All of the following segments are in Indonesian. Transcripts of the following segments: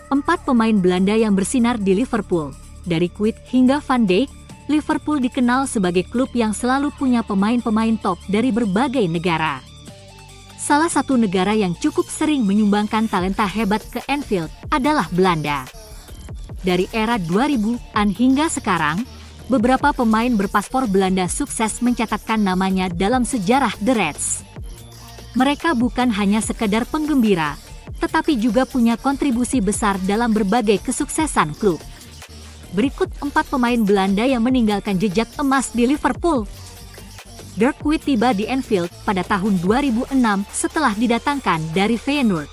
4 pemain Belanda yang bersinar di Liverpool. Dari Kuyt hingga Van Dijk, Liverpool dikenal sebagai klub yang selalu punya pemain-pemain top dari berbagai negara. Salah satu negara yang cukup sering menyumbangkan talenta hebat ke Anfield adalah Belanda. Dari era 2000-an hingga sekarang, beberapa pemain berpaspor Belanda sukses mencatatkan namanya dalam sejarah The Reds. Mereka bukan hanya sekedar penggembira, tetapi juga punya kontribusi besar dalam berbagai kesuksesan klub. Berikut 4 pemain Belanda yang meninggalkan jejak emas di Liverpool. Dirk Kuyt tiba di Anfield pada tahun 2006 setelah didatangkan dari Feyenoord.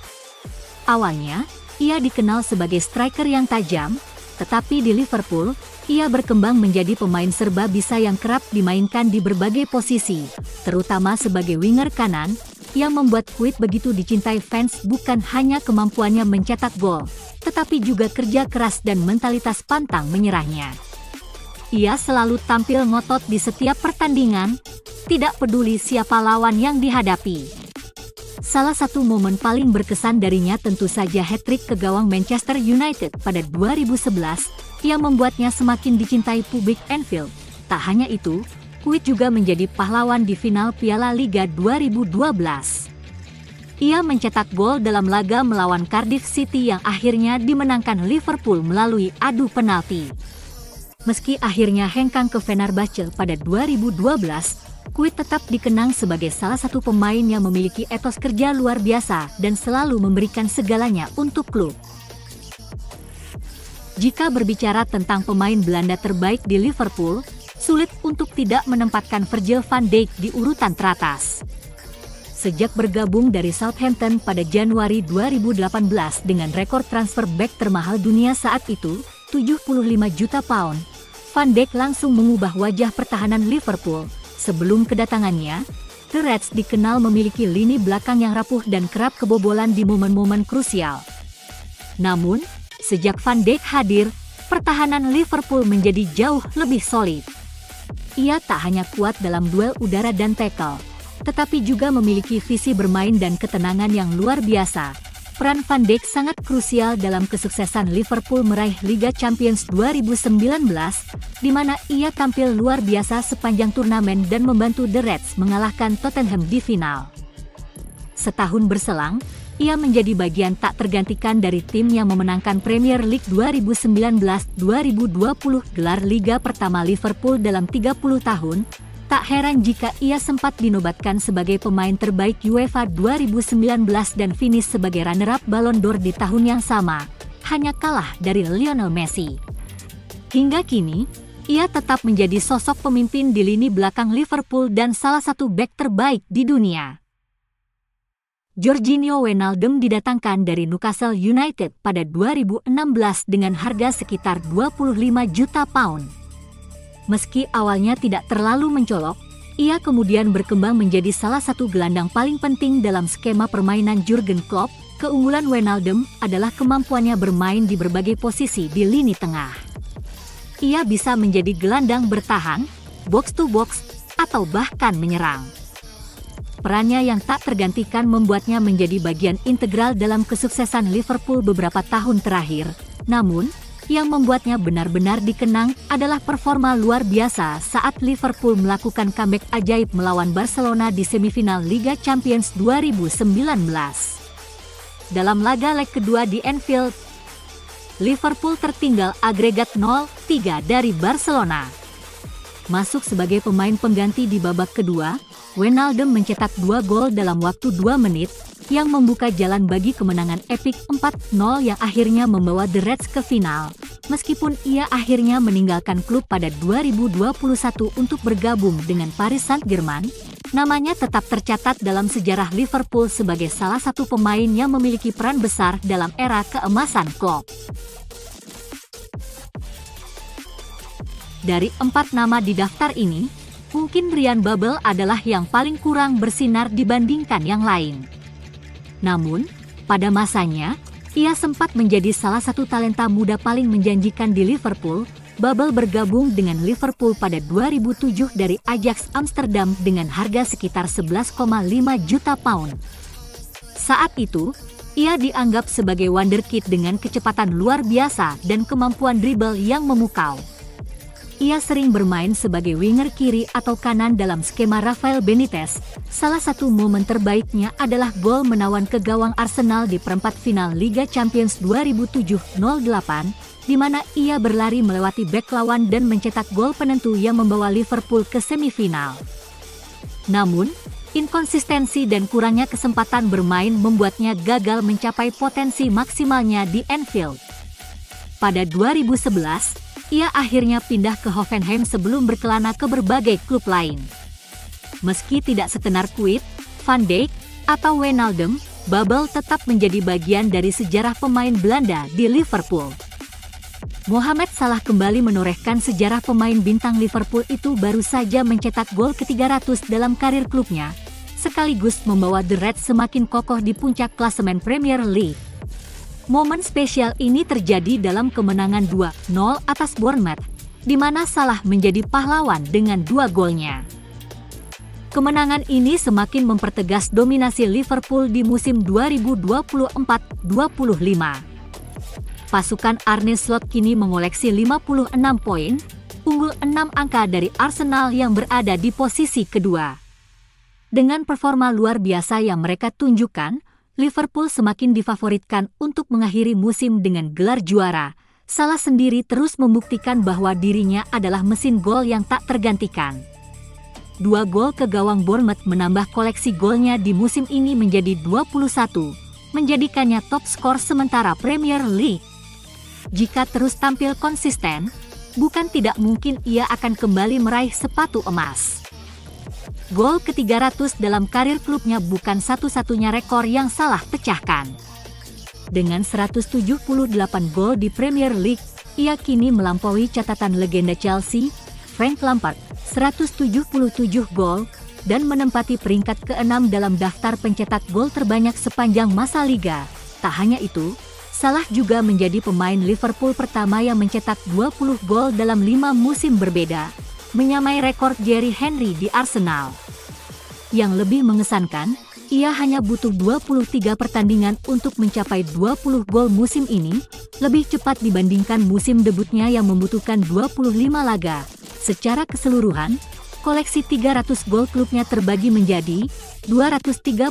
Awalnya, ia dikenal sebagai striker yang tajam, tetapi di Liverpool, ia berkembang menjadi pemain serba bisa yang kerap dimainkan di berbagai posisi, terutama sebagai winger kanan, yang membuat Kuyt begitu dicintai fans bukan hanya kemampuannya mencetak gol, tetapi juga kerja keras dan mentalitas pantang menyerahnya. Ia selalu tampil ngotot di setiap pertandingan, tidak peduli siapa lawan yang dihadapi. Salah satu momen paling berkesan darinya tentu saja hat-trick ke gawang Manchester United pada 2011 yang membuatnya semakin dicintai publik Anfield. Tak hanya itu, Kuyt juga menjadi pahlawan di final Piala Liga 2012. Ia mencetak gol dalam laga melawan Cardiff City yang akhirnya dimenangkan Liverpool melalui adu penalti. Meski akhirnya hengkang ke Fenerbahce pada 2012, Kuyt tetap dikenang sebagai salah satu pemain yang memiliki etos kerja luar biasa dan selalu memberikan segalanya untuk klub. Jika berbicara tentang pemain Belanda terbaik di Liverpool, sulit untuk tidak menempatkan Virgil van Dijk di urutan teratas. Sejak bergabung dari Southampton pada Januari 2018 dengan rekor transfer bek termahal dunia saat itu, 75 juta pound, Van Dijk langsung mengubah wajah pertahanan Liverpool. Sebelum kedatangannya, The Reds dikenal memiliki lini belakang yang rapuh dan kerap kebobolan di momen-momen krusial. Namun, sejak Van Dijk hadir, pertahanan Liverpool menjadi jauh lebih solid. Ia tak hanya kuat dalam duel udara dan tackle, tetapi juga memiliki visi bermain dan ketenangan yang luar biasa. Peran Van Dijk sangat krusial dalam kesuksesan Liverpool meraih Liga Champions 2019, di mana ia tampil luar biasa sepanjang turnamen dan membantu The Reds mengalahkan Tottenham di final. Setahun berselang, ia menjadi bagian tak tergantikan dari tim yang memenangkan Premier League 2019-2020, gelar liga pertama Liverpool dalam 30 tahun. Tak heran jika ia sempat dinobatkan sebagai pemain terbaik UEFA 2019 dan finish sebagai runner-up Ballon d'Or di tahun yang sama, hanya kalah dari Lionel Messi. Hingga kini, ia tetap menjadi sosok pemimpin di lini belakang Liverpool dan salah satu bek terbaik di dunia. Georginio Wijnaldum didatangkan dari Newcastle United pada 2016 dengan harga sekitar 25 juta pound. Meski awalnya tidak terlalu mencolok, ia kemudian berkembang menjadi salah satu gelandang paling penting dalam skema permainan Jurgen Klopp. Keunggulan Wijnaldum adalah kemampuannya bermain di berbagai posisi di lini tengah. Ia bisa menjadi gelandang bertahan, box to box, atau bahkan menyerang. Perannya yang tak tergantikan membuatnya menjadi bagian integral dalam kesuksesan Liverpool beberapa tahun terakhir. Namun, yang membuatnya benar-benar dikenang adalah performa luar biasa saat Liverpool melakukan comeback ajaib melawan Barcelona di semifinal Liga Champions 2019. Dalam laga leg kedua di Anfield, Liverpool tertinggal agregat 0-3 dari Barcelona. Masuk sebagai pemain pengganti di babak kedua, Wijnaldum mencetak 2 gol dalam waktu 2 menit, yang membuka jalan bagi kemenangan epik 4-0 yang akhirnya membawa The Reds ke final. Meskipun ia akhirnya meninggalkan klub pada 2021 untuk bergabung dengan Paris Saint-Germain, namanya tetap tercatat dalam sejarah Liverpool sebagai salah satu pemain yang memiliki peran besar dalam era keemasan Klopp. Dari 4 nama di daftar ini, mungkin Ryan Babel adalah yang paling kurang bersinar dibandingkan yang lain. Namun, pada masanya, ia sempat menjadi salah satu talenta muda paling menjanjikan di Liverpool. Babel bergabung dengan Liverpool pada 2007 dari Ajax Amsterdam dengan harga sekitar 11,5 juta pound. Saat itu, Ia dianggap sebagai wonderkid dengan kecepatan luar biasa dan kemampuan dribble yang memukau. Ia sering bermain sebagai winger kiri atau kanan dalam skema Rafael Benitez. Salah satu momen terbaiknya adalah gol menawan ke gawang Arsenal di perempat final Liga Champions 2007-08, di mana ia berlari melewati bek lawan dan mencetak gol penentu yang membawa Liverpool ke semifinal. Namun, inkonsistensi dan kurangnya kesempatan bermain membuatnya gagal mencapai potensi maksimalnya di Anfield. Pada 2011, ia akhirnya pindah ke Hoffenheim sebelum berkelana ke berbagai klub lain. Meski tidak setenar Kuyt, Van Dijk, atau Wijnaldum, Babel tetap menjadi bagian dari sejarah pemain Belanda di Liverpool. Mohamed Salah kembali menorehkan sejarah pemain bintang Liverpool itu baru saja mencetak gol ke-300 dalam karir klubnya, sekaligus membawa The Reds semakin kokoh di puncak klasemen Premier League. Momen spesial ini terjadi dalam kemenangan 2-0 atas Bournemouth, di mana Salah menjadi pahlawan dengan 2 golnya. Kemenangan ini semakin mempertegas dominasi Liverpool di musim 2024-25. Pasukan Arne Slot kini mengoleksi 56 poin, unggul 6 angka dari Arsenal yang berada di posisi kedua. Dengan performa luar biasa yang mereka tunjukkan, Liverpool semakin difavoritkan untuk mengakhiri musim dengan gelar juara. Salah sendiri terus membuktikan bahwa dirinya adalah mesin gol yang tak tergantikan. 2 gol ke gawang Bournemouth menambah koleksi golnya di musim ini menjadi 21, menjadikannya top skor sementara Premier League. Jika terus tampil konsisten, bukan tidak mungkin ia akan kembali meraih sepatu emas. Gol ke-300 dalam karir klubnya bukan satu-satunya rekor yang Salah pecahkan. Dengan 178 gol di Premier League, ia kini melampaui catatan legenda Chelsea, Frank Lampard, 177 gol, dan menempati peringkat ke-6 dalam daftar pencetak gol terbanyak sepanjang masa Liga. Tak hanya itu, Salah juga menjadi pemain Liverpool pertama yang mencetak 20 gol dalam 5 musim berbeda, menyamai rekor Thierry Henry di Arsenal. Yang lebih mengesankan, ia hanya butuh 23 pertandingan untuk mencapai 20 gol musim ini, lebih cepat dibandingkan musim debutnya yang membutuhkan 25 laga. Secara keseluruhan, koleksi 300 gol klubnya terbagi menjadi 235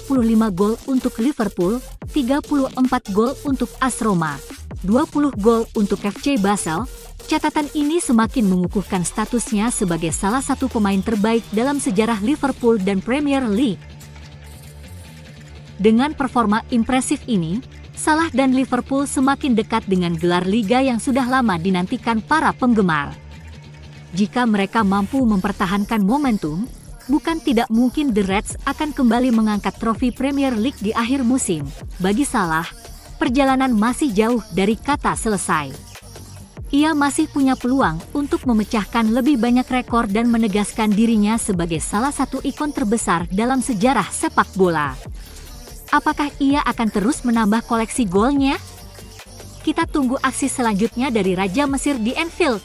gol untuk Liverpool, 34 gol untuk AS Roma, 20 gol untuk FC Basel. Catatan ini semakin mengukuhkan statusnya sebagai salah satu pemain terbaik dalam sejarah Liverpool dan Premier League. Dengan performa impresif ini, Salah dan Liverpool semakin dekat dengan gelar liga yang sudah lama dinantikan para penggemar. Jika mereka mampu mempertahankan momentum, bukan tidak mungkin The Reds akan kembali mengangkat trofi Premier League di akhir musim. Bagi Salah, perjalanan masih jauh dari kata selesai. Ia masih punya peluang untuk memecahkan lebih banyak rekor dan menegaskan dirinya sebagai salah satu ikon terbesar dalam sejarah sepak bola. Apakah ia akan terus menambah koleksi golnya? Kita tunggu aksi selanjutnya dari Raja Mesir di Anfield.